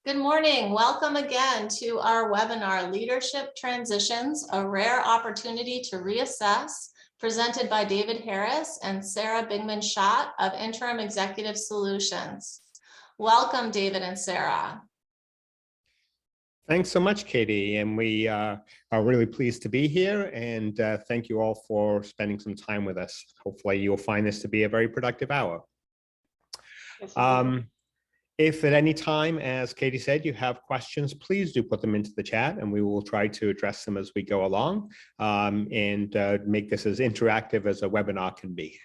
Good morning. Welcome again to our webinar, Leadership Transitions, a Rare Opportunity to Reassess, presented by David Harris and Sarah Bigman-Schott of Interim Executive Solutions. Welcome, David and Sarah. Thanks so much, Katie. And we are really pleased to be here. And thank you all for spending some time with us. Hopefully you'll find this to be a very productive hour. Yes, if at any time, as Katie said, you have questions, please do put them into the chat and we will try to address them as we go along and make this as interactive as a webinar can be.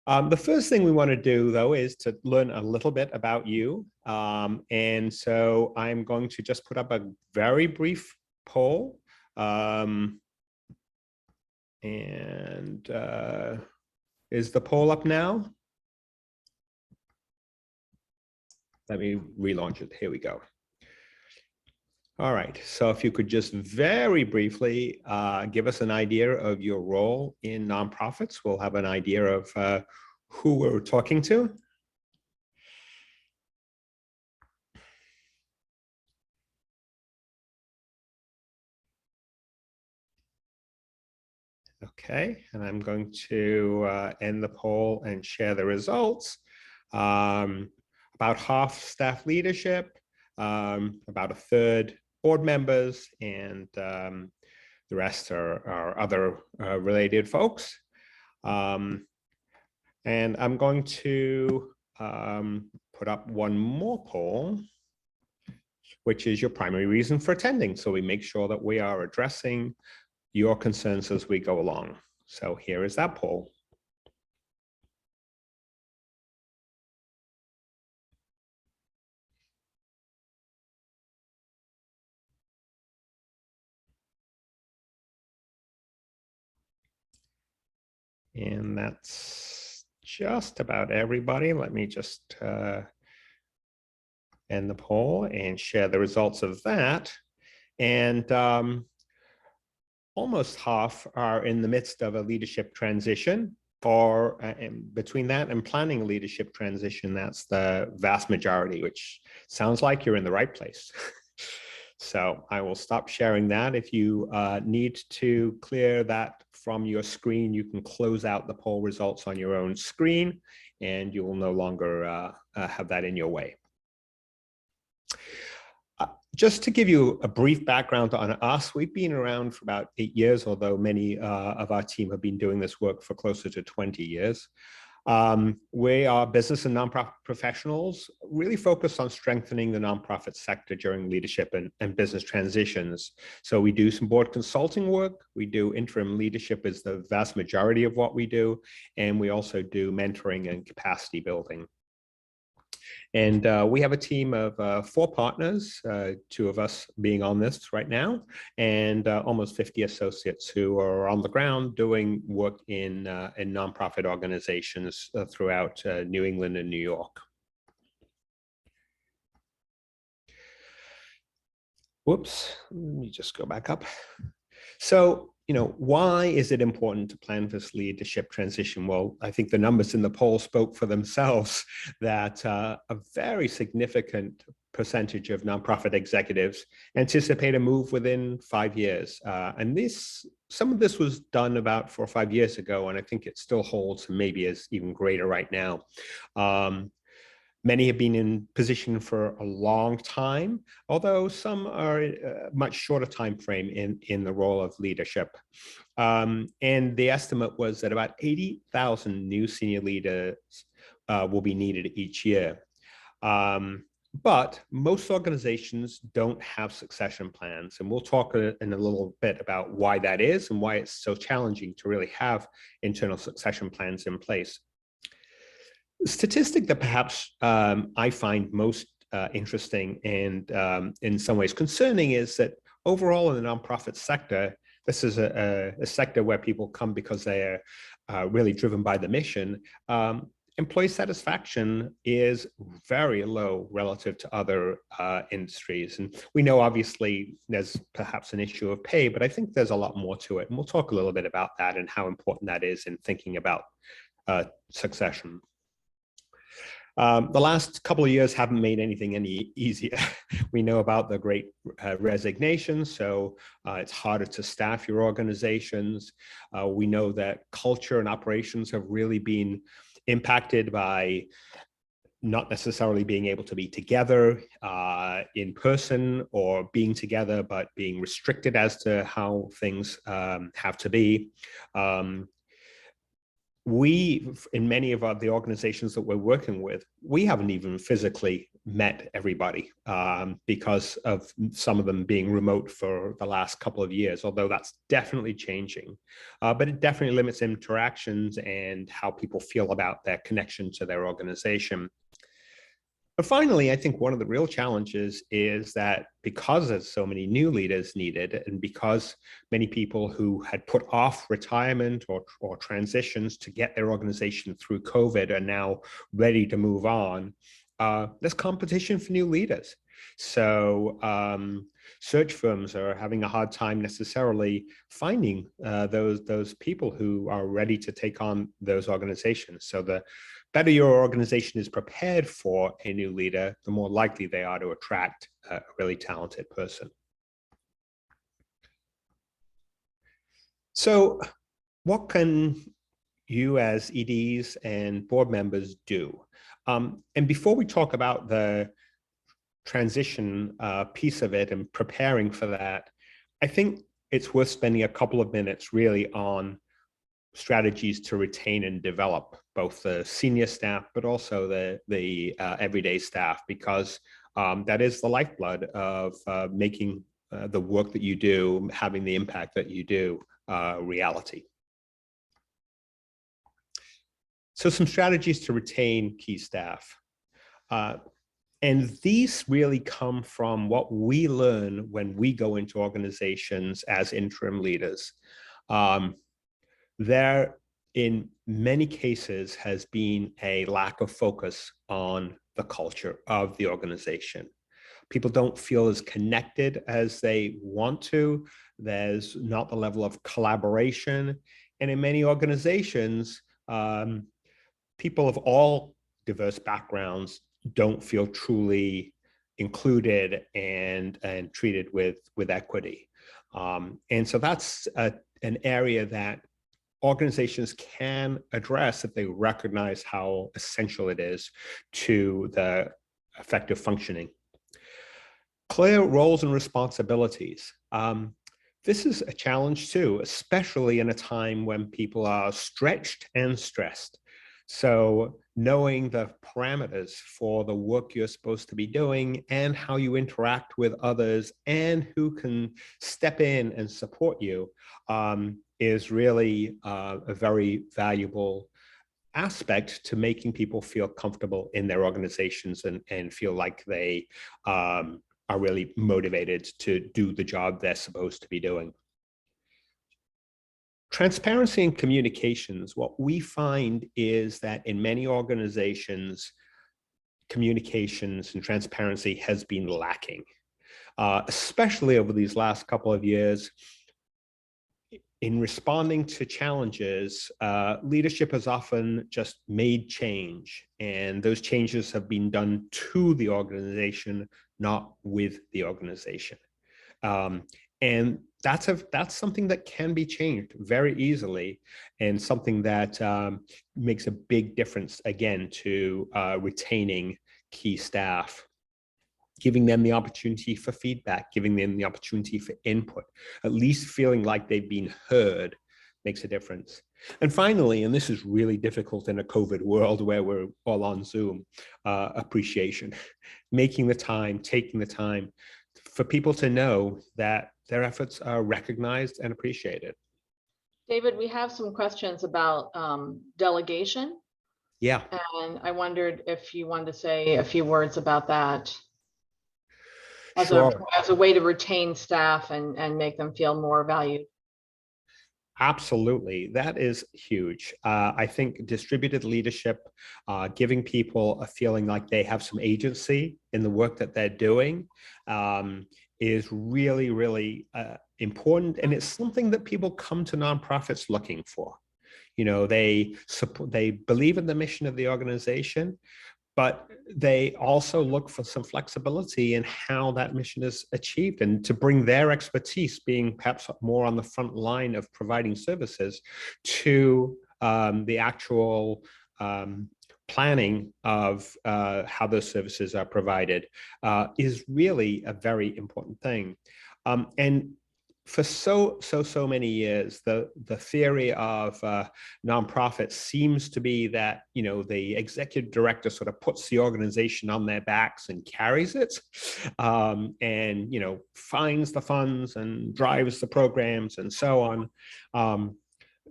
The first thing we want to do, though, is to learn a little bit about you. And so I'm going to just put up a very brief poll. Is the poll up now? Let me relaunch it. Here we go. All right. So if you could just very briefly give us an idea of your role in nonprofits, we'll have an idea of who we're talking to. Okay, and I'm going to end the poll and share the results. About half staff leadership, about a third board members, and the rest are other related folks. And I'm going to put up one more poll, which is your primary reason for attending. So we make sure that we are addressing your concerns as we go along. So here is that poll. And that's just about everybody. Let me just end the poll and share the results of that. And almost half are in the midst of a leadership transition, or between that and planning a leadership transition, that's the vast majority, which sounds like you're in the right place. So I will stop sharing that. If you need to clear that from your screen, you can close out the poll results on your own screen and you will no longer have that in your way. Just to give you a brief background on us, we've been around for about 8 years, although many of our team have been doing this work for closer to 20 years. We are business and nonprofit professionals, really focused on strengthening the nonprofit sector during leadership and business transitions. So we do some board consulting work. We do interim leadership is the vast majority of what we do. And we also do mentoring and capacity building. And we have a team of 4 partners, 2 of us being on this right now, and almost 50 associates who are on the ground doing work in nonprofit organizations throughout New England and New York. Whoops, let me just go back up. So, why is it important to plan this leadership transition? Well, I think the numbers in the poll spoke for themselves that a very significant percentage of nonprofit executives anticipate a move within 5 years. And some of this was done about 4 or 5 years ago, and I think it still holds, maybe is even greater right now. Many have been in position for a long time, although some are a much shorter time frame in the role of leadership. And the estimate was that about 80,000 new senior leaders will be needed each year. But most organizations don't have succession plans, and we'll talk in a little bit about why that is and why it's so challenging to really have internal succession plans in place. The statistic that perhaps I find most interesting and in some ways concerning is that overall in the nonprofit sector, this is a sector where people come because they are really driven by the mission. Employee satisfaction is very low relative to other industries. And we know obviously there's perhaps an issue of pay, but I think there's a lot more to it. And we'll talk a little bit about that and how important that is in thinking about succession. The last couple of years haven't made anything any easier. We know about the great resignation, so it's harder to staff your organizations. We know that culture and operations have really been impacted by not necessarily being able to be together in person, or being together but being restricted as to how things have to be. We, in many of the organizations that we're working with, we haven't even physically met everybody because of some of them being remote for the last couple of years, although that's definitely changing. But it definitely limits interactions and how people feel about their connection to their organization. But finally, I think one of the real challenges is that because there's so many new leaders needed, and because many people who had put off retirement or transitions to get their organization through COVID are now ready to move on, there's competition for new leaders. So search firms are having a hard time necessarily finding those people who are ready to take on those organizations. So the better your organization is prepared for a new leader, the more likely they are to attract a really talented person. So what can you as EDs and board members do? And before we talk about the transition piece of it and preparing for that, I think it's worth spending a couple of minutes really on strategies to retain and develop both the senior staff, but also the everyday staff, because that is the lifeblood of making the work that you do, having the impact that you do, reality. So some strategies to retain key staff. And these really come from what we learn when we go into organizations as interim leaders. There, in many cases, has been a lack of focus on the culture of the organization. People don't feel as connected as they want to. There's not the level of collaboration. And in many organizations, people of all diverse backgrounds don't feel truly included and treated with equity. And so that's an area that organizations can address if they recognize how essential it is to the effective functioning. Clear roles and responsibilities. This is a challenge too, especially in a time when people are stretched and stressed. So knowing the parameters for the work you're supposed to be doing and how you interact with others and who can step in and support you is really a very valuable aspect to making people feel comfortable in their organizations and feel like they are really motivated to do the job they're supposed to be doing. Transparency and communications. What we find is that in many organizations, communications and transparency has been lacking, especially over these last couple of years. In responding to challenges, leadership has often just made change, and those changes have been done to the organization, not with the organization. And that's something that can be changed very easily, and something that makes a big difference, again, to retaining key staff. Giving them the opportunity for feedback, giving them the opportunity for input, at least feeling like they've been heard makes a difference. And finally, and this is really difficult in a COVID world where we're all on Zoom, appreciation. Making the time, taking the time for people to know that their efforts are recognized and appreciated. David, we have some questions about delegation. Yeah. And I wondered if you wanted to say a few words about that. As, sure. as a way to retain staff and make them feel more valued. Absolutely. That is huge. I think distributed leadership, giving people a feeling like they have some agency in the work that they're doing, is really, really important. And it's something that people come to nonprofits looking for. You know, they believe in the mission of the organization, but they also look for some flexibility in how that mission is achieved, and to bring their expertise, being perhaps more on the front line of providing services, to the actual planning of how those services are provided is really a very important thing. And for so many years, the theory of nonprofits seems to be that, you know, the executive director sort of puts the organization on their backs and carries it, and, you know, finds the funds and drives the programs and so on.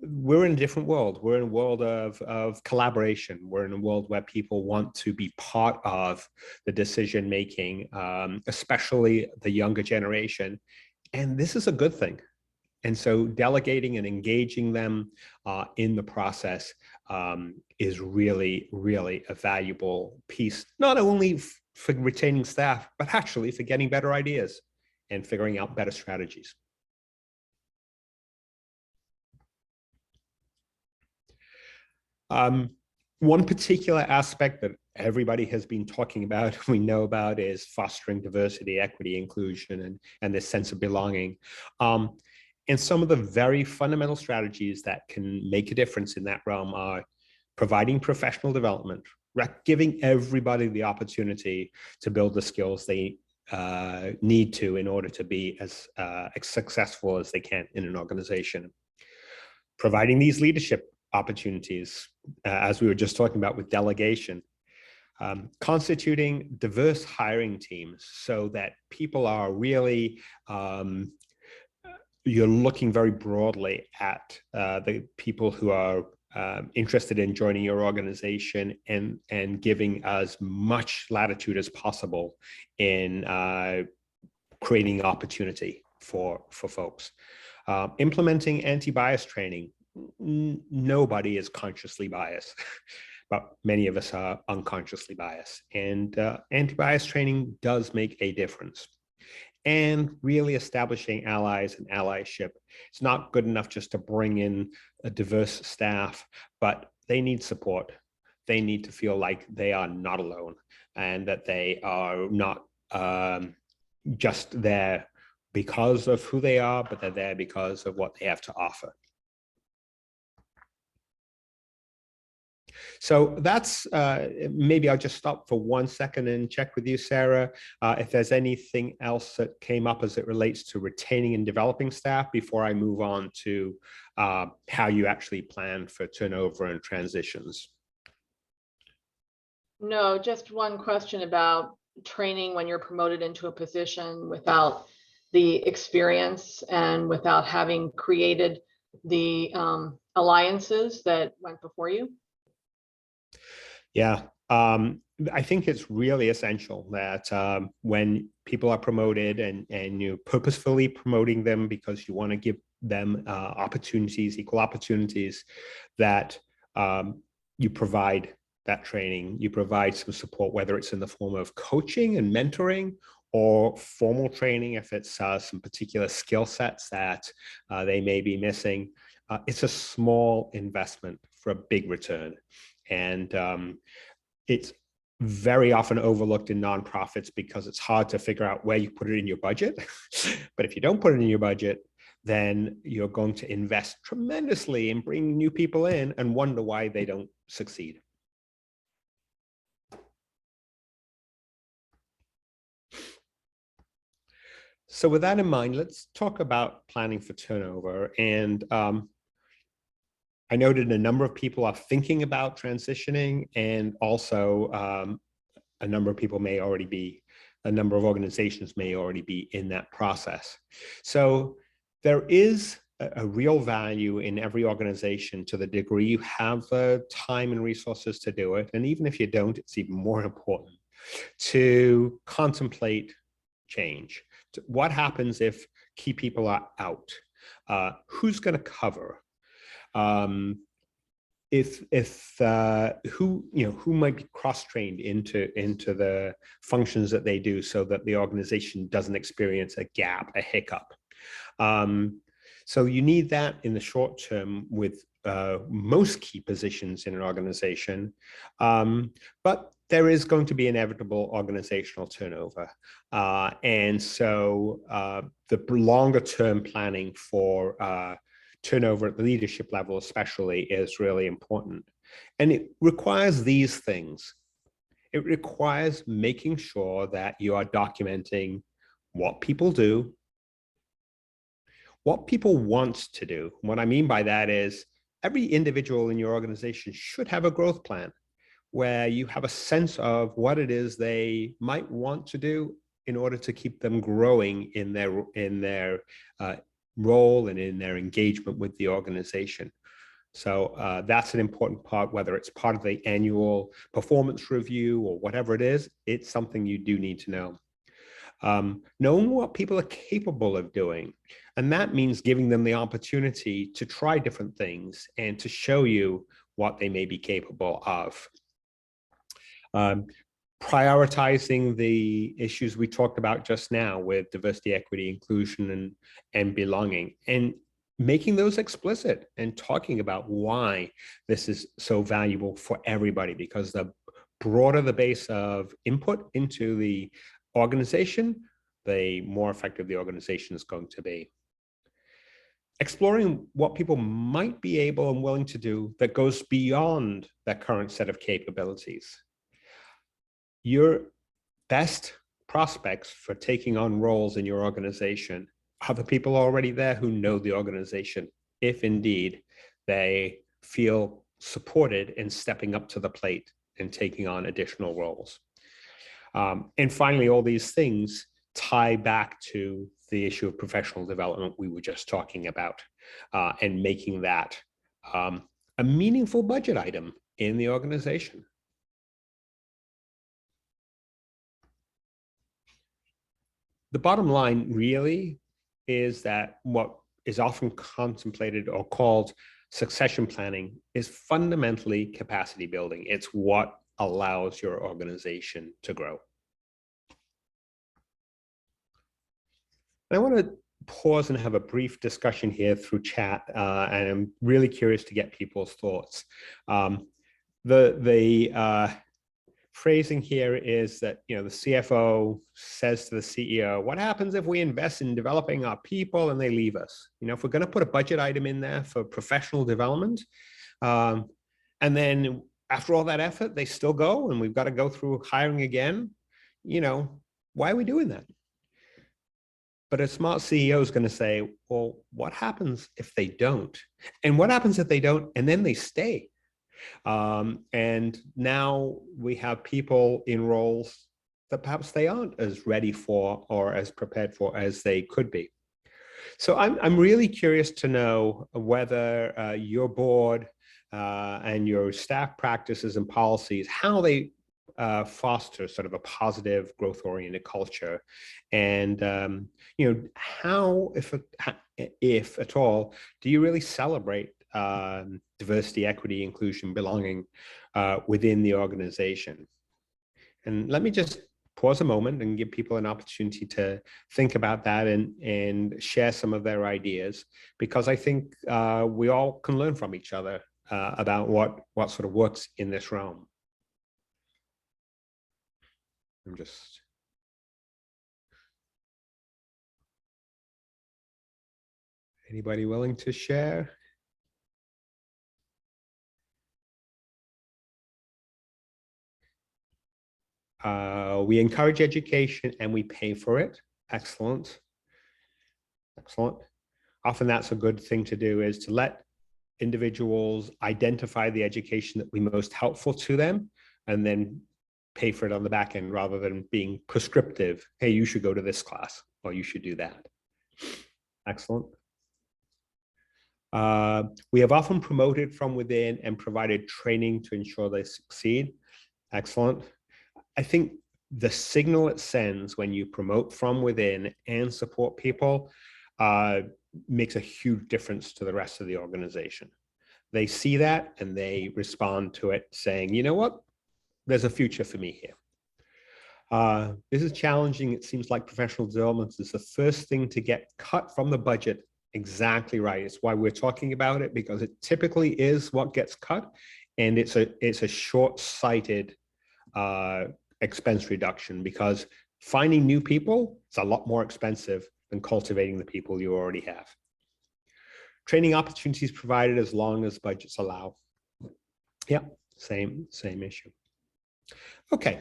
We're in a different world. We're in a world of collaboration. We're in a world where people want to be part of the decision making, especially the younger generation. And this is a good thing. And so delegating and engaging them in the process is really, really a valuable piece, not only for retaining staff, but actually for getting better ideas and figuring out better strategies. One particular aspect that everybody has been talking about, we know about, is fostering diversity, equity, inclusion, and this sense of belonging. And some of the very fundamental strategies that can make a difference in that realm are providing professional development, giving everybody the opportunity to build the skills they need to in order to be as successful as they can in an organization. Providing these leadership opportunities, as we were just talking about with delegation, constituting diverse hiring teams so that people are really, you're looking very broadly at the people who are interested in joining your organization, and giving as much latitude as possible in creating opportunity for folks. Implementing anti-bias training. Nobody is consciously biased, but many of us are unconsciously biased. And anti-bias training does make a difference. And really establishing allies and allyship. It's not good enough just to bring in a diverse staff, but they need support. They need to feel like they are not alone, and that they are not just there because of who they are, but they're there because of what they have to offer. So that's, maybe I'll just stop for 1 second and check with you, Sarah, if there's anything else that came up as it relates to retaining and developing staff before I move on to how you actually plan for turnover and transitions. No, just one question about training when you're promoted into a position without the experience and without having created the alliances that went before you. Yeah, I think it's really essential that when people are promoted, and you're purposefully promoting them because you want to give them opportunities, equal opportunities, that you provide that training, you provide some support, whether it's in the form of coaching and mentoring, or formal training if it's some particular skill sets that they may be missing. It's a small investment for a big return. And it's very often overlooked in nonprofits because it's hard to figure out where you put it in your budget. But if you don't put it in your budget, then you're going to invest tremendously in bringing new people in and wonder why they don't succeed. So with that in mind, let's talk about planning for turnover. And I noted a number of people are thinking about transitioning, and also a number of people may already be, a number of organizations may already be in that process. So there is a real value in every organization to the degree you have the time and resources to do it. And even if you don't, it's even more important to contemplate change. What happens if key people are out? Who's going to cover? Who might be cross-trained into the functions that they do, so that the organization doesn't experience a gap, a hiccup. So you need that in the short term with most key positions in an organization, but there is going to be inevitable organizational turnover. And so the longer term planning for turnover at the leadership level especially is really important. And it requires these things. It requires making sure that you are documenting what people do, what people want to do. What I mean by that is every individual in your organization should have a growth plan where you have a sense of what it is they might want to do in order to keep them growing in their role and in their engagement with the organization. So that's an important part, whether it's part of the annual performance review or whatever it is, it's something you do need to know. Knowing what people are capable of doing. And that means giving them the opportunity to try different things and to show you what they may be capable of. Prioritizing the issues we talked about just now with diversity, equity, inclusion, and belonging, and making those explicit and talking about why this is so valuable for everybody, because the broader the base of input into the organization, the more effective the organization is going to be. Exploring what people might be able and willing to do that goes beyond their current set of capabilities. Your best prospects for taking on roles in your organization are the people already there who know the organization, if indeed they feel supported in stepping up to the plate and taking on additional roles. And finally, all these things tie back to the issue of professional development we were just talking about, and making that a meaningful budget item in the organization. The bottom line really is that what is often contemplated or called succession planning is fundamentally capacity building. It's what allows your organization to grow. And I want to pause and have a brief discussion here through chat, and I'm really curious to get people's thoughts. The phrasing here is that, the CFO says to the CEO, what happens if we invest in developing our people and they leave us? If we're going to put a budget item in there for professional development, and then after all that effort, they still go and we've got to go through hiring again, why are we doing that? But a smart CEO is going to say, well, what happens if they don't? And what happens if they don't and then they stay? And now we have people in roles that perhaps they aren't as ready for or as prepared for as they could be. So I'm really curious to know whether your board and your staff practices and policies, how they foster sort of a positive growth-oriented culture, and how, if at all, do you really celebrate diversity, equity, inclusion, belonging within the organization? And let me just pause a moment and give people an opportunity to think about that and share some of their ideas, because I think we all can learn from each other about what sort of works in this realm. I'm just... Anybody willing to share? We encourage education and we pay for it. Excellent. Excellent. Often that's a good thing to do, is to let individuals identify the education that will be most helpful to them and then pay for it on the back end, rather than being prescriptive. Hey, you should go to this class or you should do that. Excellent. We have often promoted from within and provided training to ensure they succeed. Excellent. I think the signal it sends when you promote from within and support people makes a huge difference to the rest of the organization. They see that and they respond to it saying, you know what, there's a future for me here. This is challenging. It seems like professional development is the first thing to get cut from the budget exactly right. It's why we're talking about it, because it typically is what gets cut, and it's a short-sighted expense reduction, because finding new people is a lot more expensive than cultivating the people you already have. Training opportunities provided as long as budgets allow. Yeah, same issue. Okay,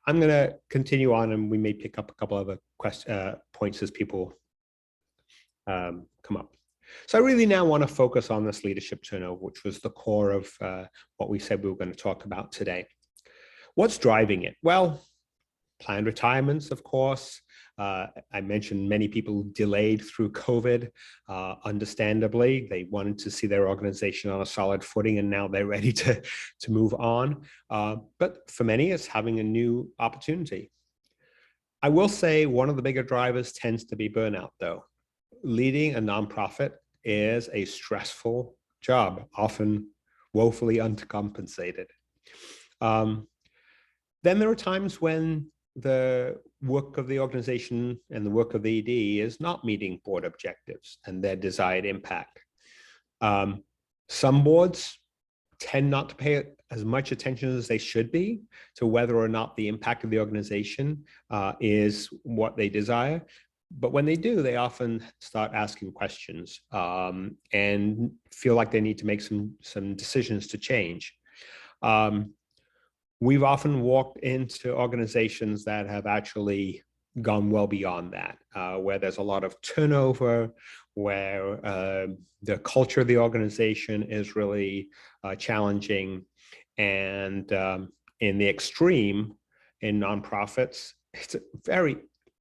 I'm going to continue on, and we may pick up a couple other points as people come up. So I really now want to focus on this leadership turnover, which was the core of what we said we were going to talk about today. What's driving it? Well, planned retirements, of course. I mentioned many people delayed through COVID. Understandably, they wanted to see their organization on a solid footing, and now they're ready to move on. But for many, it's having a new opportunity. I will say one of the bigger drivers tends to be burnout, though. Leading a nonprofit is a stressful job, often woefully undercompensated. Then there are times when the work of the organization and the work of the ED is not meeting board objectives and their desired impact. Some boards tend not to pay as much attention as they should be to whether or not the impact of the organization is what they desire. But when they do, they often start asking questions and feel like they need to make some decisions to change. We've often walked into organizations that have actually gone well beyond that, where there's a lot of turnover, where the culture of the organization is really challenging. And in the extreme, in nonprofits, it's very,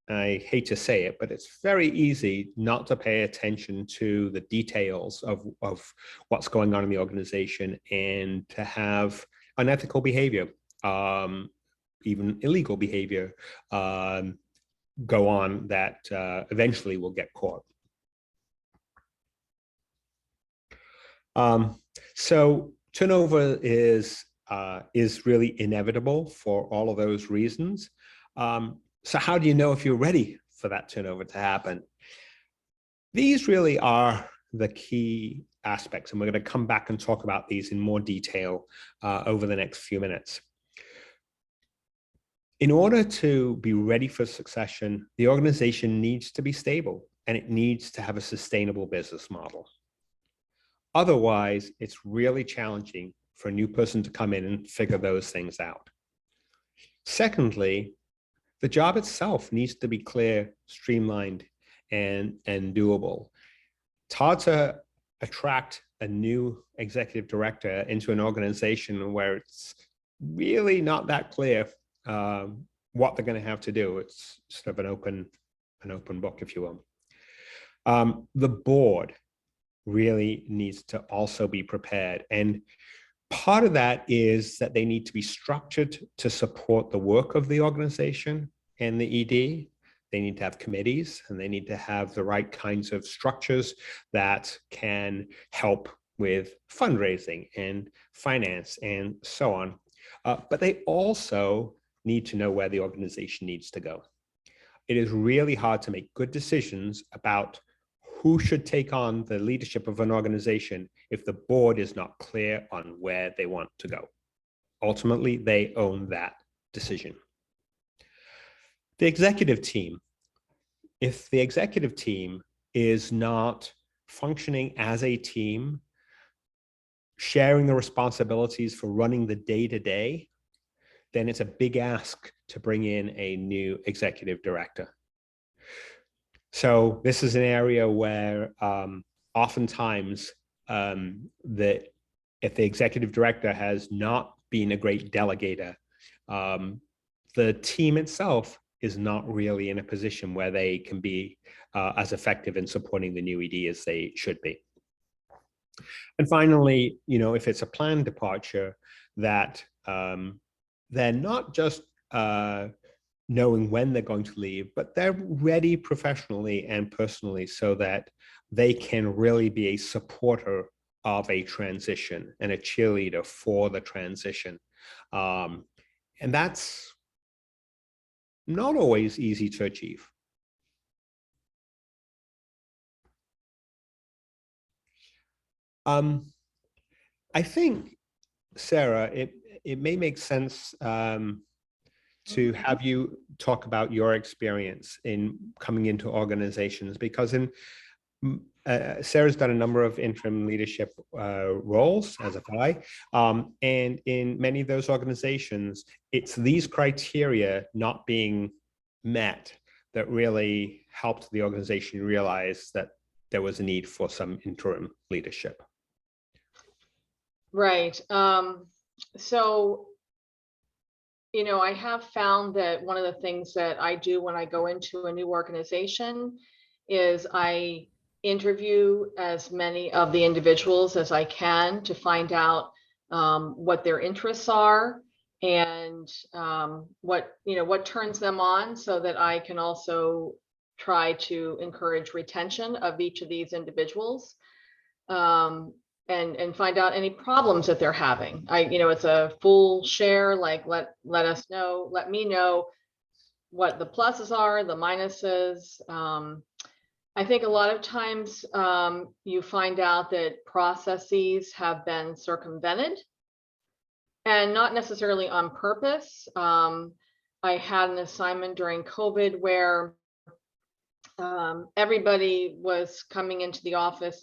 I hate to say it, but it's very easy not to pay attention to the details of what's going on in the organization and to have unethical behavior, even illegal behavior go on that eventually will get caught. So turnover is really inevitable for all of those reasons. So how do you know if you're ready for that turnover to happen? These really are the key aspects, and we're going to come back and talk about these in more detail over the next few minutes. In order to be ready for succession, the organization needs to be stable, and it needs to have a sustainable business model. Otherwise, it's really challenging for a new person to come in and figure those things out. Secondly, the job itself needs to be clear, streamlined, and doable. It's hard to attract a new executive director into an organization where it's really not that clear what they're going to have to do. It's sort of an open book, if you will. The board really needs to also be prepared. And part of that is that they need to be structured to support the work of the organization and the ED. They need to have committees, and they need to have the right kinds of structures that can help with fundraising and finance and so on. But they also need to know where the organization needs to go. It is really hard to make good decisions about who should take on the leadership of an organization if the board is not clear on where they want to go. Ultimately, they own that decision. The executive team. If the executive team is not functioning as a team, sharing the responsibilities for running the day-to-day, then it's a big ask to bring in a new executive director. So this is an area where oftentimes if the executive director has not been a great delegator, the team itself is not really in a position where they can be as effective in supporting the new ED as they should be. And finally, if it's a planned departure, that they're not just knowing when they're going to leave, but they're ready professionally and personally so that they can really be a supporter of a transition and a cheerleader for the transition. And that's not always easy to achieve. I think, Sarah, it may make sense to have you talk about your experience in coming into organizations, because Sarah's done a number of interim leadership roles, as have I, and in many of those organizations, it's these criteria not being met that really helped the organization realize that there was a need for some interim leadership. Right. So, you know, I have found that one of the things that I do when I go into a new organization is I interview as many of the individuals as I can to find out what their interests are and what turns them on, so that I can also try to encourage retention of each of these individuals. And find out any problems that they're having. It's a full share, like let me know what the pluses are, the minuses. I think a lot of times you find out that processes have been circumvented, and not necessarily on purpose. I had an assignment during COVID where everybody was coming into the office.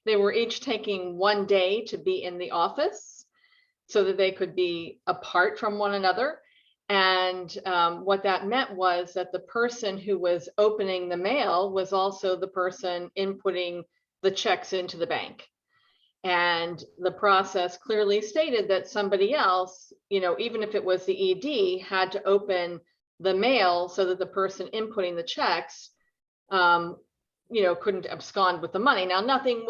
They were each taking one day to be in the office so that they could be apart from one another. And what that meant was that the person who was opening the mail was also the person inputting the checks into the bank. And the process clearly stated that somebody else, even if it was the ED, had to open the mail so that the person inputting the checks couldn't abscond with the money. Now, nothing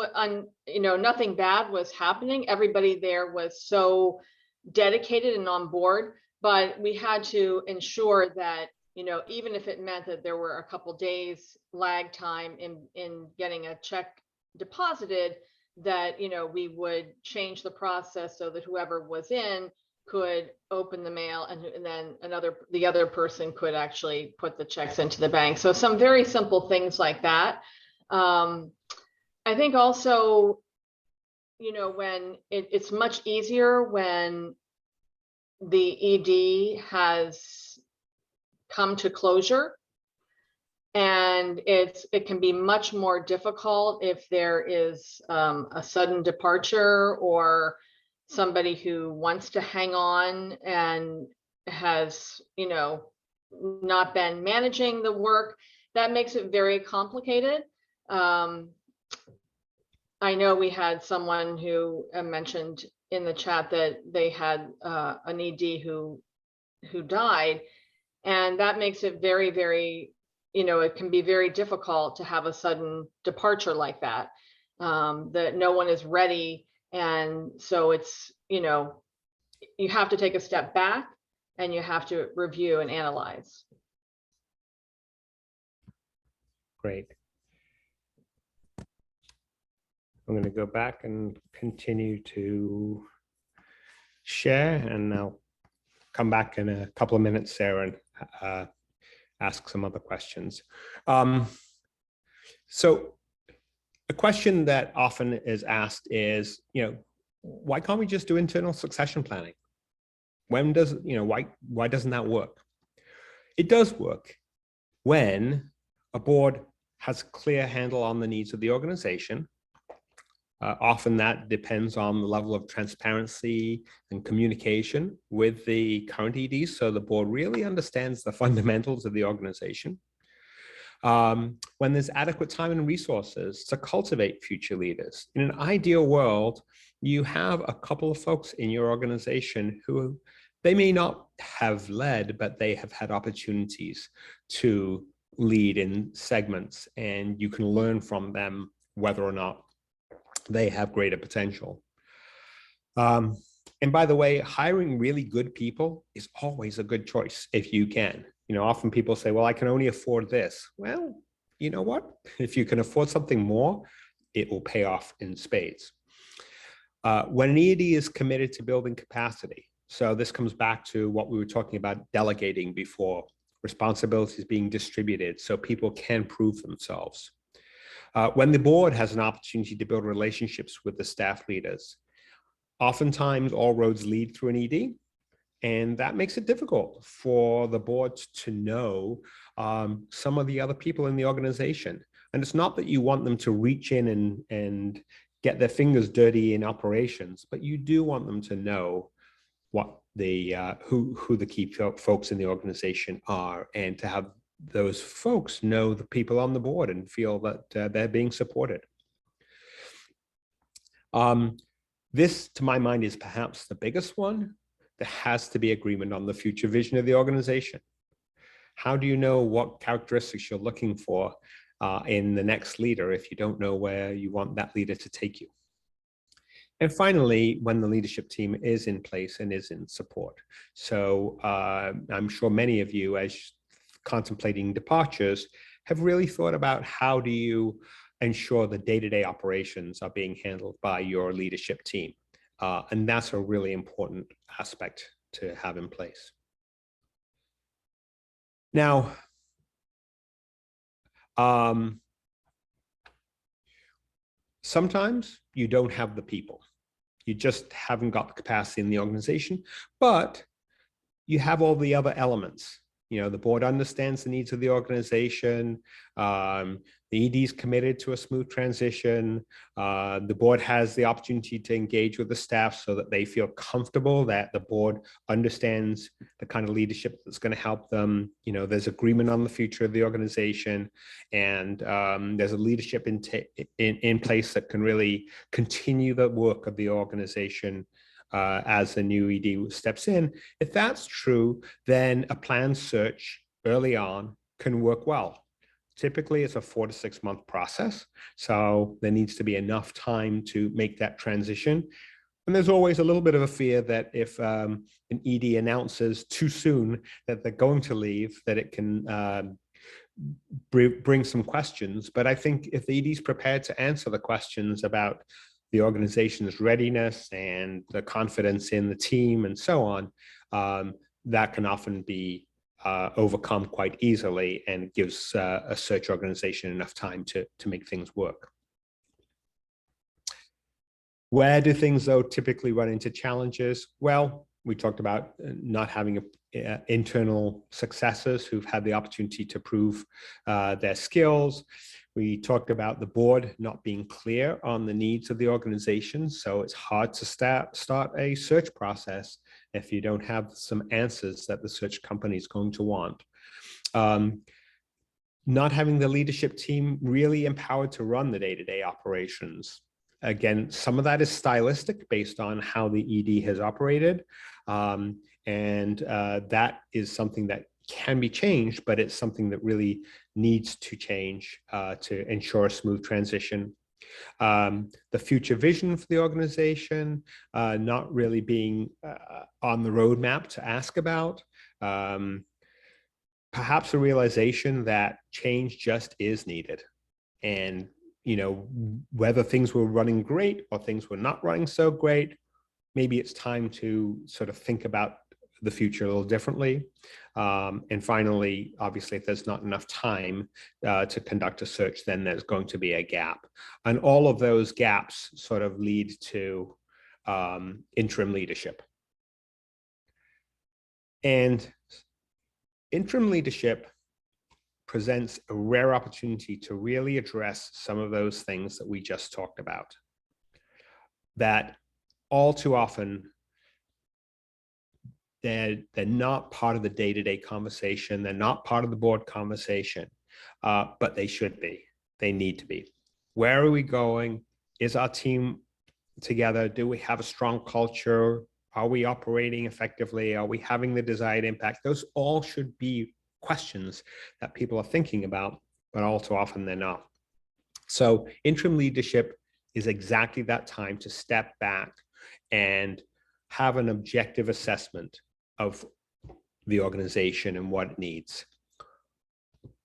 bad was happening. Everybody there was so dedicated and on board, but we had to ensure that, even if it meant that there were a couple days lag time in getting a check deposited, that, we would change the process so that whoever was in could open the mail, and then the other person could actually put the checks into the bank. So some very simple things like that. I think also, when it's much easier when the ED has come to closure, and it can be much more difficult if there is a sudden departure, or somebody who wants to hang on and has, not been managing the work. That makes it very complicated. I know we had someone who mentioned in the chat that they had an ED who died, and that makes it very, very, it can be very difficult to have a sudden departure like that, that no one is ready. And so it's, you have to take a step back and you have to review and analyze. Great. I'm going to go back and continue to share, and I'll come back in a couple of minutes, Sarah, and ask some other questions. So a question that often is asked is, why can't we just do internal succession planning? When does, why doesn't that work? It does work when a board has a clear handle on the needs of the organization. Often that depends on the level of transparency and communication with the current EDs, so the board really understands the fundamentals of the organization. When there's adequate time and resources to cultivate future leaders. In an ideal world, you have a couple of folks in your organization who they may not have led, but they have had opportunities to lead in segments, and you can learn from them whether or not they have greater potential. And by the way, hiring really good people is always a good choice if you can. Often people say, well, I can only afford this. Well, you know what? If you can afford something more, it will pay off in spades. When an ED is committed to building capacity, so this comes back to what we were talking about delegating before, responsibilities being distributed so people can prove themselves. When the board has an opportunity to build relationships with the staff leaders, oftentimes all roads lead through an ED, and that makes it difficult for the board to know some of the other people in the organization. And it's not that you want them to reach in and get their fingers dirty in operations, but you do want them to know what the who the key folks in the organization are, and to have those folks know the people on the board and feel that they're being supported. This, to my mind, is perhaps the biggest one. There has to be agreement on the future vision of the organization. How do you know what characteristics you're looking for in the next leader if you don't know where you want that leader to take you? And finally, when the leadership team is in place and is in support. So I'm sure many of you, as contemplating departures, have really thought about how do you ensure the day-to-day operations are being handled by your leadership team. And that's a really important aspect to have in place. Now, sometimes you don't have the people. You just haven't got the capacity in the organization, but you have all the other elements. You know, the board understands the needs of the organization. The ED is committed to a smooth transition. The board has the opportunity to engage with the staff so that they feel comfortable that the board understands the kind of leadership that's going to help them. You know, there's agreement on the future of the organization, and there's a leadership in place that can really continue the work of the organization as the new ED steps in. If that's true, then a planned search early on can work well. Typically, it's a 4 to 6 month process. So there needs to be enough time to make that transition. And there's always a little bit of a fear that if an ED announces too soon that they're going to leave, that it can bring some questions. But I think if the ED is prepared to answer the questions about the organization's readiness and the confidence in the team and so on, that can often be overcome quite easily, and gives a search organization enough time to make things work. Where do things, though, typically run into challenges? Well, we talked about not having internal successors who've had the opportunity to prove their skills. We talked about the board not being clear on the needs of the organization. So it's hard to start a search process if you don't have some answers that the search company is going to want. Not having the leadership team really empowered to run the day-to-day operations. Again, some of that is stylistic based on how the ED has operated. That is something that can be changed, but it's something that really needs to change to ensure a smooth transition. The future vision for the organization not really being on the roadmap to ask about. Perhaps a realization that change just is needed. And, you know, whether things were running great or things were not running so great, maybe it's time to sort of think about the future a little differently. And finally, obviously, if there's not enough time to conduct a search, then there's going to be a gap. And all of those gaps sort of lead to interim leadership. And interim leadership presents a rare opportunity to really address some of those things that we just talked about, that all too often they're not part of the day-to-day conversation. They're not part of the board conversation, but they should be. They need to be. Where are we going? Is our team together? Do we have a strong culture? Are we operating effectively? Are we having the desired impact? Those all should be questions that people are thinking about, but all too often they're not. So interim leadership is exactly that time to step back and have an objective assessment of the organization and what it needs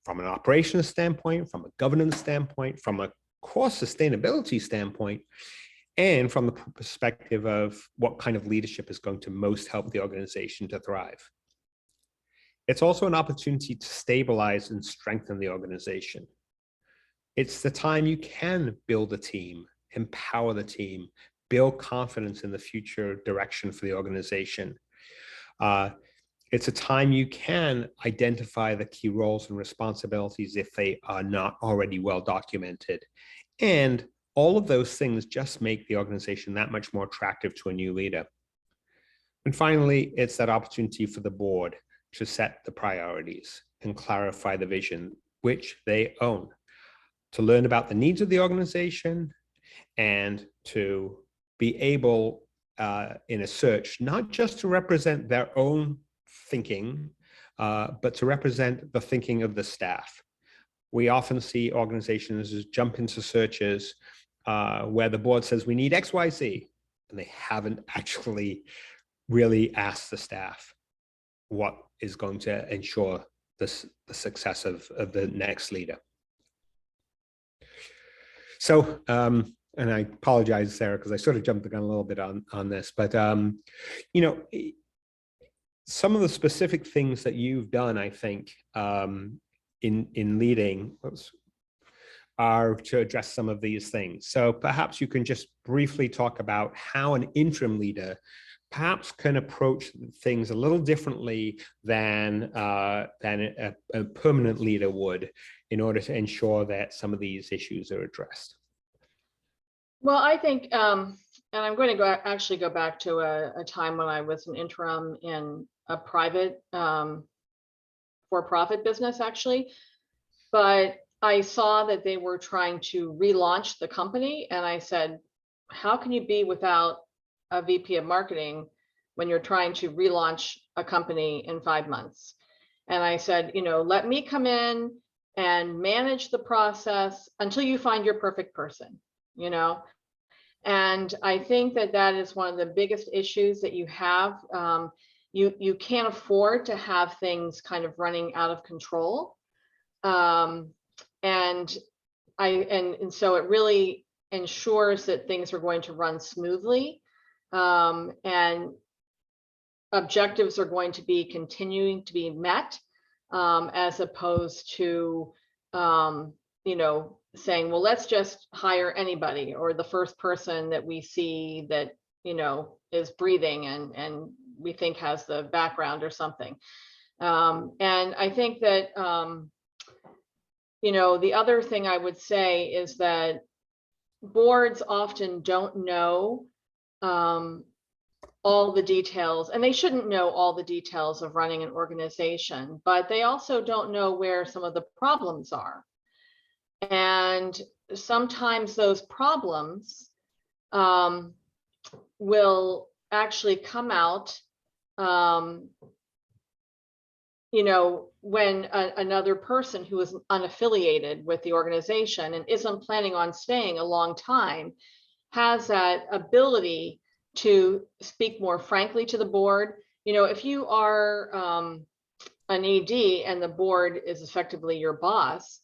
from an operations standpoint, from a governance standpoint, from a core sustainability standpoint, and from the perspective of what kind of leadership is going to most help the organization to thrive. It's also an opportunity to stabilize and strengthen the organization. It's the time you can build a team, empower the team, build confidence in the future direction for the organization. It's a time you can identify the key roles and responsibilities if they are not already well documented. And all of those things just make the organization that much more attractive to a new leader. And finally, it's that opportunity for the board to set the priorities and clarify the vision, which they own, to learn about the needs of the organization and to be able in a search, not just to represent their own thinking, but to represent the thinking of the staff. We often see organizations jump into searches where the board says we need X, Y, Z, and they haven't actually really asked the staff what is going to ensure the success of the next leader. So, and I apologize, Sarah, because I sort of jumped the gun a little bit on this, but you know, some of the specific things that you've done, I think, in leading are to address some of these things. So perhaps you can just briefly talk about how an interim leader perhaps can approach things a little differently than a permanent leader would in order to ensure that some of these issues are addressed. Well, I think, and I'm going to actually go back to a time when I was an interim in a private for-profit business, actually. But I saw that they were trying to relaunch the company. And I said, how can you be without a VP of marketing when you're trying to relaunch a company in 5 months? And I said, you know, let me come in and manage the process until you find your perfect person, you know? And I think that that is one of the biggest issues that you have. You can't afford to have things kind of running out of control. And so it really ensures that things are going to run smoothly, and objectives are going to be continuing to be met, as opposed to, you know, saying, well, let's just hire anybody or the first person that we see that, you know, is breathing and we think has the background or something. And I think that, you know, the other thing I would say is that boards often don't know all the details, and they shouldn't know all the details of running an organization, but they also don't know where some of the problems are. And sometimes those problems will actually come out, you know, when another person who is unaffiliated with the organization and isn't planning on staying a long time has that ability to speak more frankly to the board. You know, if you are an ED and the board is effectively your boss,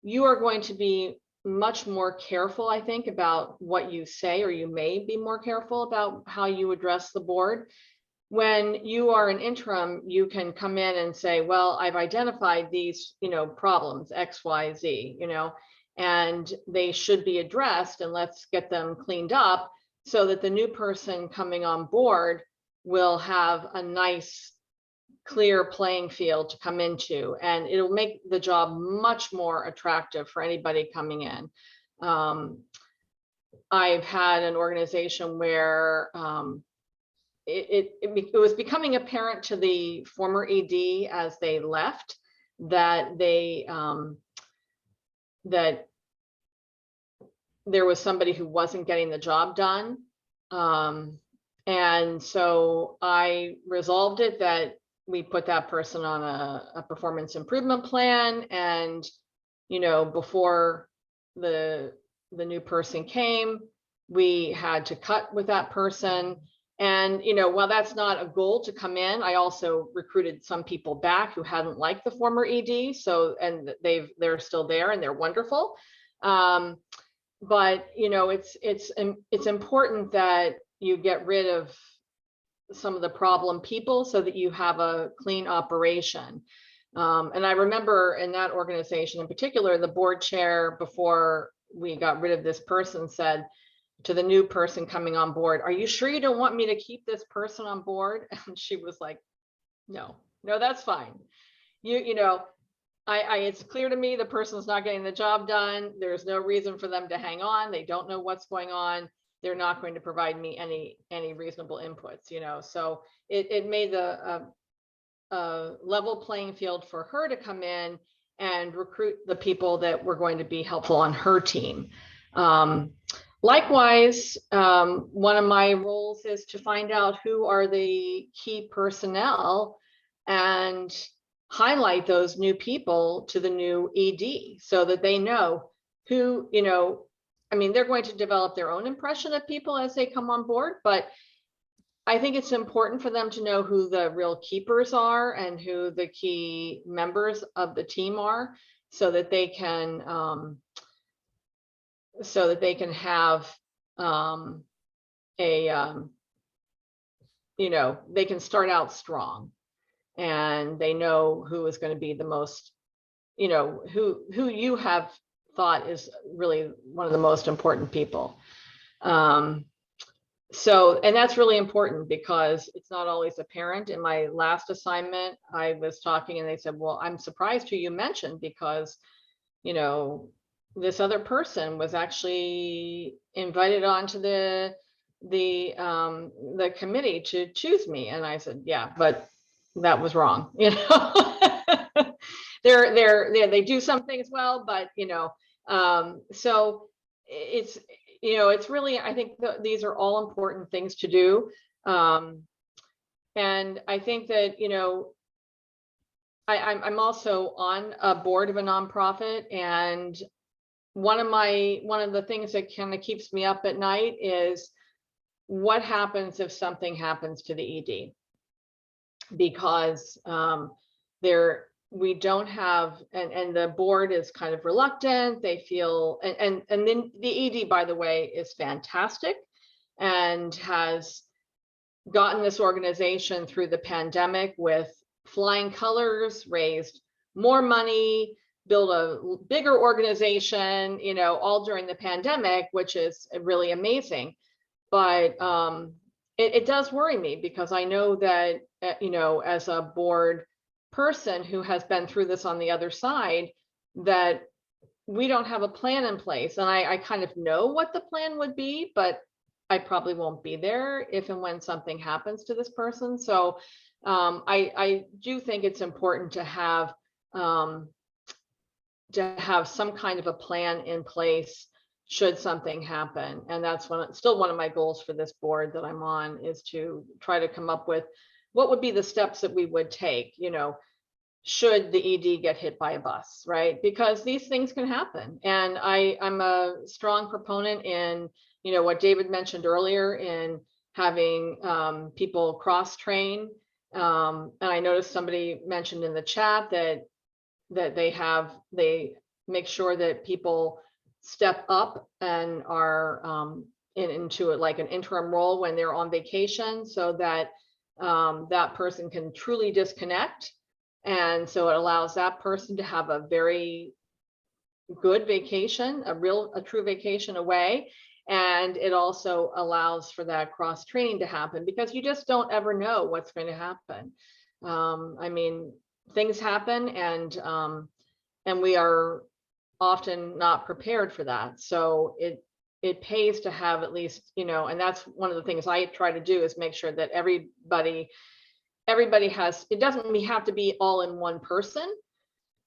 you are going to be much more careful, I think, about what you say, or you may be more careful about how you address the board. When you are an interim, you can come in and say, well, I've identified these, you know, problems, X, Y, Z, you know, and they should be addressed, and let's get them cleaned up so that the new person coming on board will have a nice, clear playing field to come into, and it'll make the job much more attractive for anybody coming in. I've had an organization where it was becoming apparent to the former ED as they left that they that there was somebody who wasn't getting the job done. And so I resolved it that we put that person on a performance improvement plan. And, you know, before the new person came, we had to cut with that person. And, you know, while that's not a goal to come in, I also recruited some people back who hadn't liked the former ED. So, and they're still there and they're wonderful. But, you know, it's important that you get rid of some of the problem people so that you have a clean operation. And I remember in that organization in particular, the board chair, before we got rid of this person, said to the new person coming on board, "Are you sure you don't want me to keep this person on board?" And she was like, no, that's fine. You know, it's clear to me the person's not getting the job done. There's no reason for them to hang on. They don't know what's going on. They're not going to provide me any reasonable inputs, you know. So it made the level playing field for her to come in and recruit the people that were going to be helpful on her team. Likewise, one of my roles is to find out who are the key personnel and highlight those new people to the new ED so that they know who, you know, I mean, they're going to develop their own impression of people as they come on board, but I think it's important for them to know who the real keepers are and who the key members of the team are, so that they can have you know, they can start out strong, and they know who is going to be the most, you know, who you have thought is really one of the most important people. So, and that's really important because it's not always apparent. In my last assignment, I was talking and they said, well, I'm surprised who you mentioned because, you know, this other person was actually invited onto the committee to choose me. And I said, yeah, but that was wrong. You know, they do some things well, but, you know, so it's, you know, it's really, I think these are all important things to do. And I think that, you know, I'm also on a board of a nonprofit, and one of the things that kind of keeps me up at night is what happens if something happens to the ED, because we don't have, and the board is kind of reluctant. They feel, and then the ED, by the way, is fantastic and has gotten this organization through the pandemic with flying colors, raised more money, build a bigger organization, you know, all during the pandemic, which is really amazing. But it does worry me because I know that, you know, as a board person who has been through this on the other side, that we don't have a plan in place. And I kind of know what the plan would be, but I probably won't be there if and when something happens to this person. So I do think it's important to have some kind of a plan in place should something happen. And that's still one of my goals for this board that I'm on, is to try to come up with what would be the steps that we would take, you know, should the ED get hit by a bus, right? Because these things can happen. And I'm a strong proponent in, you know, what David mentioned earlier, in having people cross-train. And I noticed somebody mentioned in the chat that they make sure that people step up and are into it like an interim role when they're on vacation, so that that person can truly disconnect. And so it allows that person to have a very good vacation, a true vacation away. And it also allows for that cross training to happen, because you just don't ever know what's going to happen. I mean, things happen, and we are often not prepared for that. So it pays to have at least, you know, and that's one of the things I try to do, is make sure that everybody has, it doesn't have to be all in one person.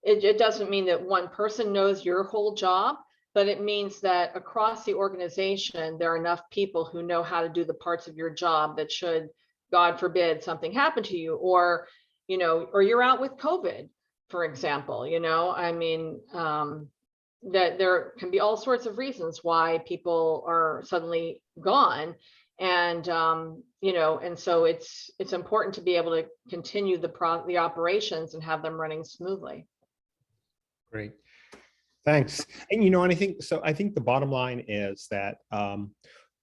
It doesn't mean that one person knows your whole job, but it means that across the organization, there are enough people who know how to do the parts of your job that should, God forbid, something happen to you, or, you know, or you're out with COVID, for example, you know, I mean, that there can be all sorts of reasons why people are suddenly gone. And, you know, and so it's important to be able to continue the operations and have them running smoothly. Great. Thanks. And, you know, and I think the bottom line is that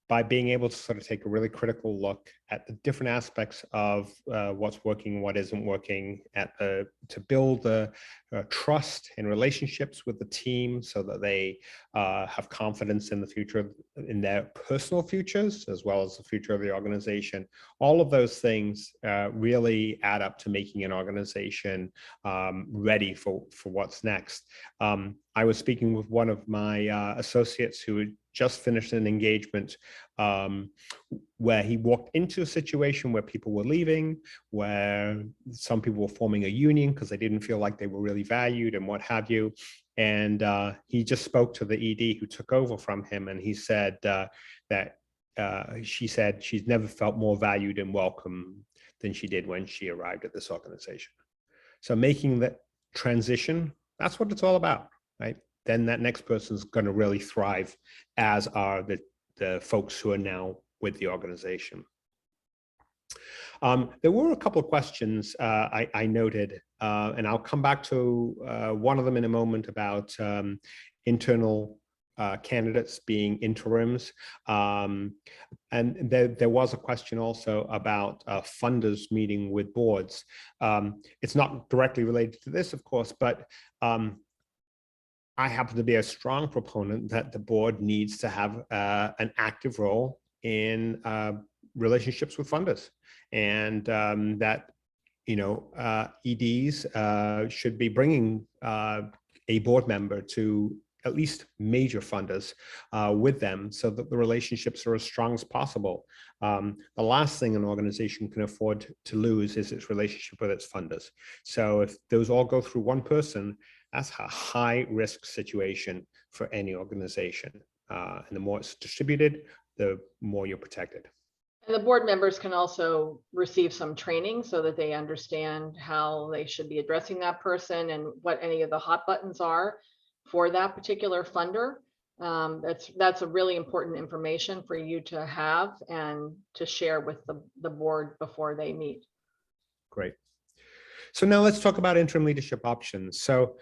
by being able to sort of take a really critical look at the different aspects of what's working, what isn't working, to build the trust and relationships with the team so that they have confidence in the future, in their personal futures, as well as the future of the organization. All of those things really add up to making an organization ready for what's next. I was speaking with one of my associates who had just finished an engagement where he walked into a situation where people were leaving, where some people were forming a union because they didn't feel like they were really valued and what have you. And he just spoke to the ED who took over from him, and he said that she said she's never felt more valued and welcome than she did when she arrived at this organization. So making that transition, that's what it's all about, right? Then that next person's going to really thrive, as are the folks who are now with the organization. There were a couple of questions I noted, and I'll come back to one of them in a moment about internal candidates being interims. And there was a question also about funders meeting with boards. It's not directly related to this, of course, but I happen to be a strong proponent that the board needs to have an active role in relationships with funders, and that EDs should be bringing a board member to at least major funders with them, so that the relationships are as strong as possible. The last thing an organization can afford to lose is its relationship with its funders. So if those all go through one person, that's a high risk situation for any organization. And the more it's distributed, the more you're protected. And the board members can also receive some training so that they understand how they should be addressing that person and what any of the hot buttons are for that particular funder. That's a really important information for you to have and to share with the board before they meet. Great. So now let's talk about interim leadership options. So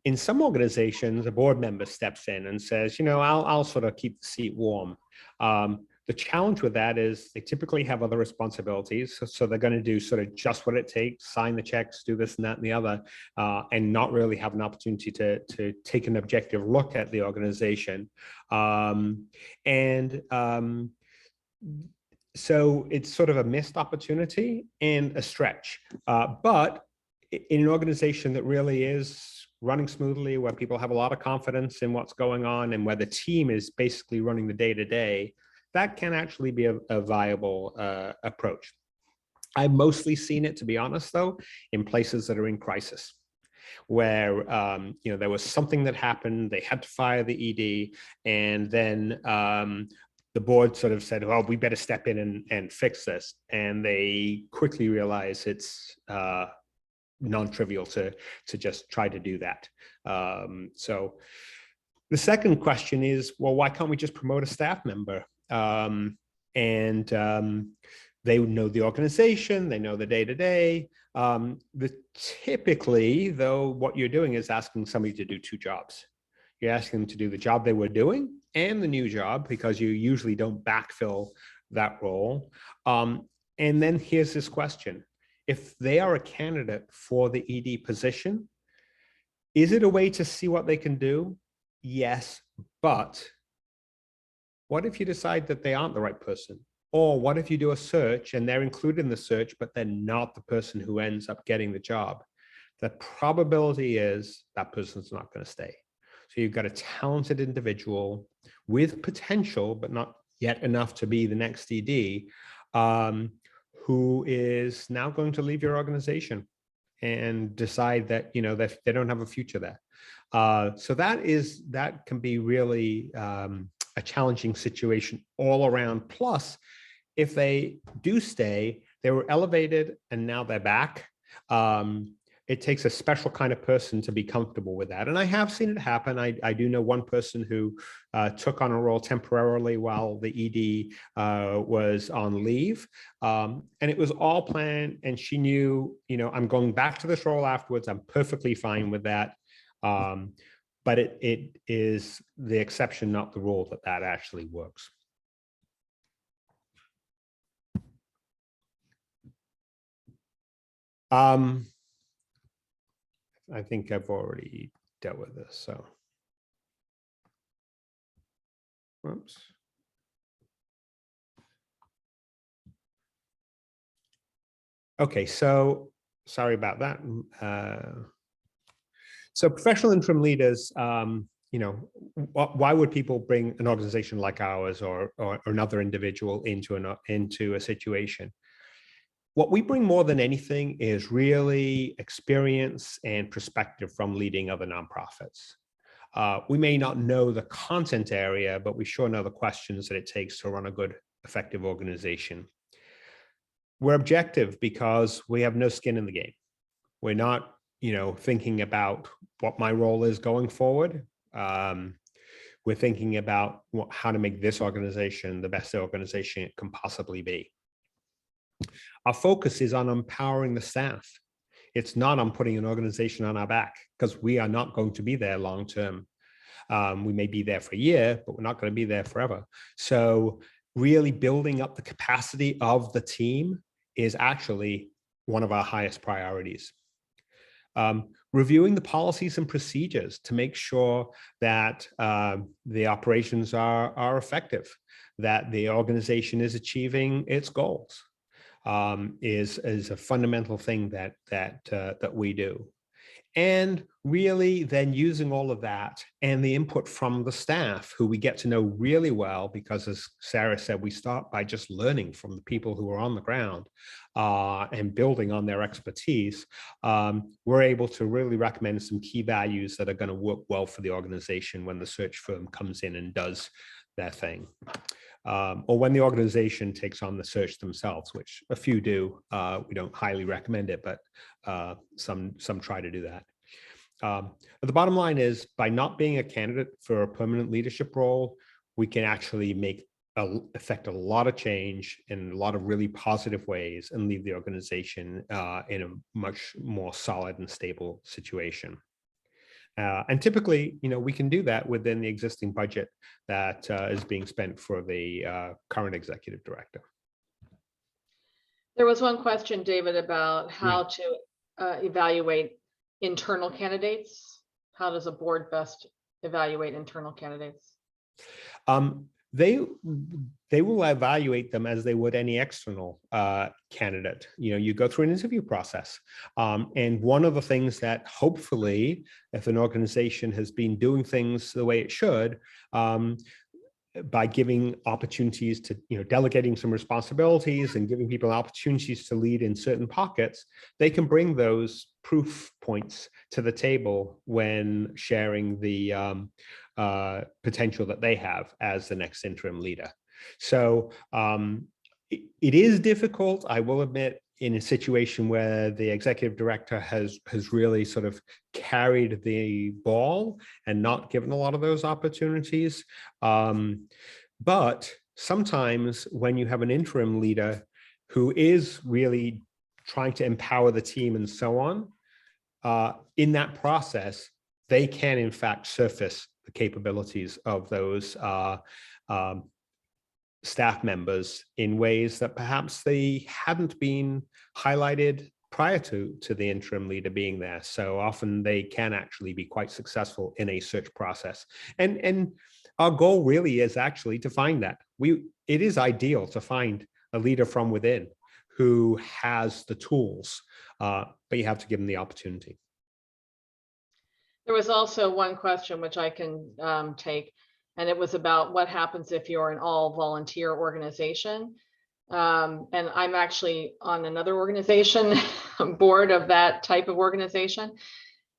in some organizations, a board member steps in and says, I'll sort of keep the seat warm. The challenge with that is they typically have other responsibilities. So they're going to do sort of just what it takes, sign the checks, do this and that and the other, and not really have an opportunity to take an objective look at the organization. So it's sort of a missed opportunity and a stretch. But in an organization that really is running smoothly, where people have a lot of confidence in what's going on, and where the team is basically running the day-to-day, that can actually be a viable approach. I've mostly seen it, to be honest, though, in places that are in crisis, where there was something that happened, they had to fire the ED, and then the board sort of said, well, we better step in and fix this. And they quickly realize it's non-trivial to just try to do that. So the second question is, well, why can't we just promote a staff member? They know the organization, they know the day-to-day. Typically, though, what you're doing is asking somebody to do two jobs. You're asking them to do the job they were doing and the new job, because you usually don't backfill that role. And then here's this question. If they are a candidate for the ED position, is it a way to see what they can do? Yes, but what if you decide that they aren't the right person? Or what if you do a search and they're included in the search, but they're not the person who ends up getting the job? The probability is that person's not going to stay. So you've got a talented individual with potential, but not yet enough to be the next ED, who is now going to leave your organization and decide that that they don't have a future there. So that can be really a challenging situation all around. Plus, if they do stay, they were elevated and now they're back. It takes a special kind of person to be comfortable with that. And I have seen it happen. I do know one person who took on a role temporarily while the ED was on leave. And it was all planned. And she knew, I'm going back to this role afterwards. I'm perfectly fine with that. But it is the exception, not the rule, that actually works. I think I've already dealt with this, so. Oops. Okay, so sorry about that. So professional interim leaders, why would people bring an organization like ours or another individual into a situation? What we bring more than anything is really experience and perspective from leading other nonprofits. We may not know the content area, but we sure know the questions that it takes to run a good, effective organization. We're objective because we have no skin in the game. We're not, thinking about what my role is going forward. We're thinking about how to make this organization the best organization it can possibly be. Our focus is on empowering the staff. It's not on putting an organization on our back, because we are not going to be there long term. We may be there for a year, but we're not going to be there forever. So really building up the capacity of the team is actually one of our highest priorities. Reviewing the policies and procedures to make sure that the operations are effective, that the organization is achieving its goals, is a fundamental thing that we do. And really then using all of that and the input from the staff, who we get to know really well, because as Sarah said, we start by just learning from the people who are on the ground and building on their expertise. We're able to really recommend some key values that are going to work well for the organization when the search firm comes in and does their thing. Or when the organization takes on the search themselves, which a few do. We don't highly recommend it, but some try to do that. But the bottom line is, by not being a candidate for a permanent leadership role, we can actually affect a lot of change in a lot of really positive ways and leave the organization in a much more solid and stable situation. And typically, we can do that within the existing budget that is being spent for the current executive director. There was one question, David, about how to evaluate internal candidates. How does a board best evaluate internal candidates? They will evaluate them as they would any external candidate. You go through an interview process. And one of the things that hopefully, if an organization has been doing things the way it should, by giving opportunities to, delegating some responsibilities and giving people opportunities to lead in certain pockets, they can bring those proof points to the table when sharing the potential that they have as the next interim leader. So it is difficult, I will admit, in a situation where the executive director has really sort of carried the ball and not given a lot of those opportunities. But sometimes when you have an interim leader who is really trying to empower the team and so on, in that process, they can in fact surface the capabilities of those staff members in ways that perhaps they hadn't been highlighted prior to the interim leader being there. So often they can actually be quite successful in a search process. And our goal really is actually to find that. It is ideal to find a leader from within who has the tools, but you have to give them the opportunity. There was also one question which I can take, and it was about what happens if you're an all volunteer organization. And I'm actually on another organization, board of that type of organization.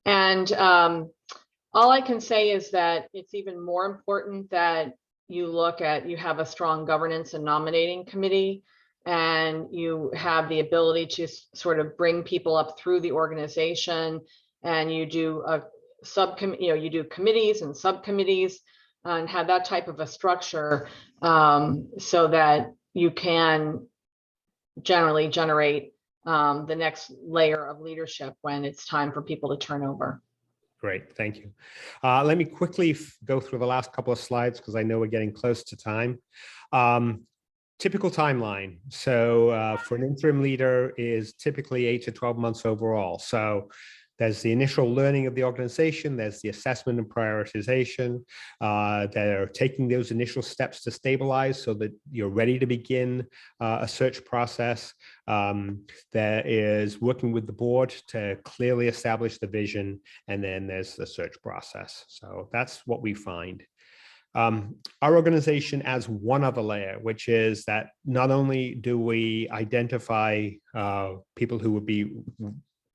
And all I can say is that it's even more important that you have a strong governance and nominating committee, and you have the ability to sort of bring people up through the organization, and you do a subcommittee, you do committees and subcommittees, and have that type of a structure, so that you can generally generate the next layer of leadership when it's time for people to turn over. Great, thank you. Let me quickly go through the last couple of slides because I know we're getting close to time. typical timeline. So for an interim leader is typically 8 to 12 months overall. So there's the initial learning of the organization, there's the assessment and prioritization. They're taking those initial steps to stabilize so that you're ready to begin a search process. There is working with the board to clearly establish the vision, and then there's the search process. So that's what we find. Our organization adds one other layer, which is that not only do we identify people who would be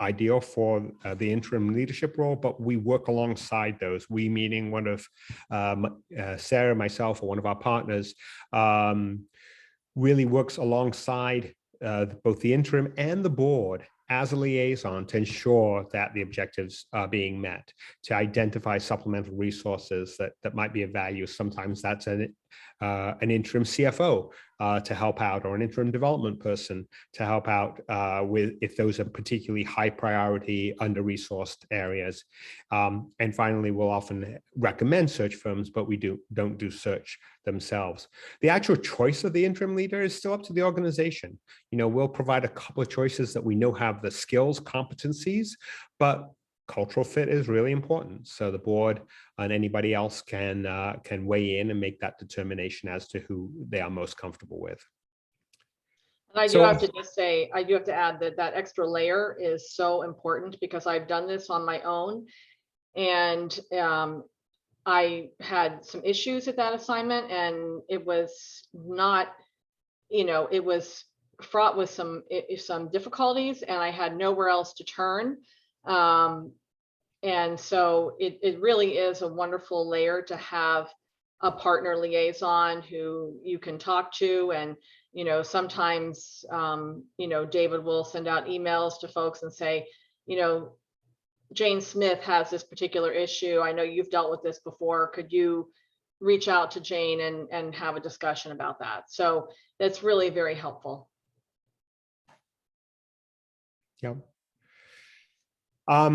ideal for the interim leadership role, but we work alongside those. We, meaning one of Sarah, myself, or one of our partners, really works alongside both the interim and the board as a liaison to ensure that the objectives are being met, to identify supplemental resources that might be of value. Sometimes that's an interim CFO to help out, or an interim development person to help out with if those are particularly high priority, under-resourced areas. And finally, we'll often recommend search firms, but we don't do search themselves. The actual choice of the interim leader is still up to the organization. We'll provide a couple of choices that we know have the skills, competencies, but cultural fit is really important. So the board and anybody else can weigh in and make that determination as to who they are most comfortable with. And I do have to just say, I do have to add that that extra layer is so important, because I've done this on my own, and I had some issues at that assignment, and it was not, it was fraught with some difficulties, and I had nowhere else to turn. And so it really is a wonderful layer to have a partner liaison who you can talk to. And, sometimes, David will send out emails to folks and say, Jane Smith has this particular issue. I know you've dealt with this before. Could you reach out to Jane and have a discussion about that? So that's really very helpful. Yeah. I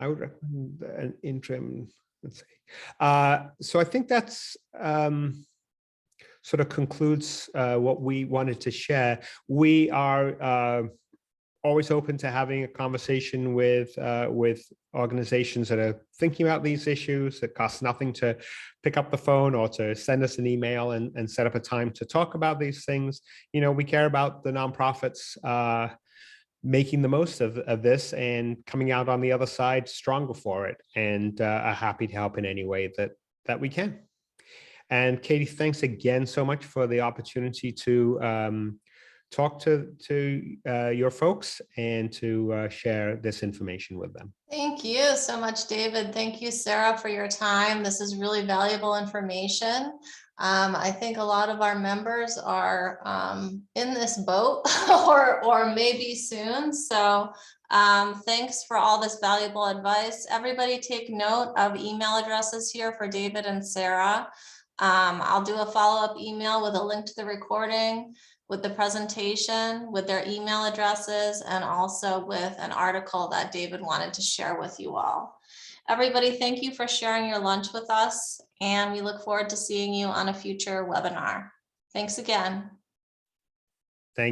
would recommend an interim, let's say. So I think that's sort of concludes what we wanted to share. We are always open to having a conversation with organizations that are thinking about these issues. It costs nothing to pick up the phone or to send us an email and set up a time to talk about these things. We care about the nonprofits making the most of this and coming out on the other side stronger for it, and are happy to help in any way that we can. And Katie, thanks again so much for the opportunity to talk to your folks and to share this information with them. Thank you so much, David. Thank you, Sarah, for your time. This is really valuable information. I think a lot of our members are in this boat or maybe soon. So thanks for all this valuable advice. Everybody take note of email addresses here for David and Sarah. I'll do a follow-up email with a link to the recording, with the presentation, with their email addresses, and also with an article that David wanted to share with you all. Everybody, thank you for sharing your lunch with us, and we look forward to seeing you on a future webinar. Thanks again.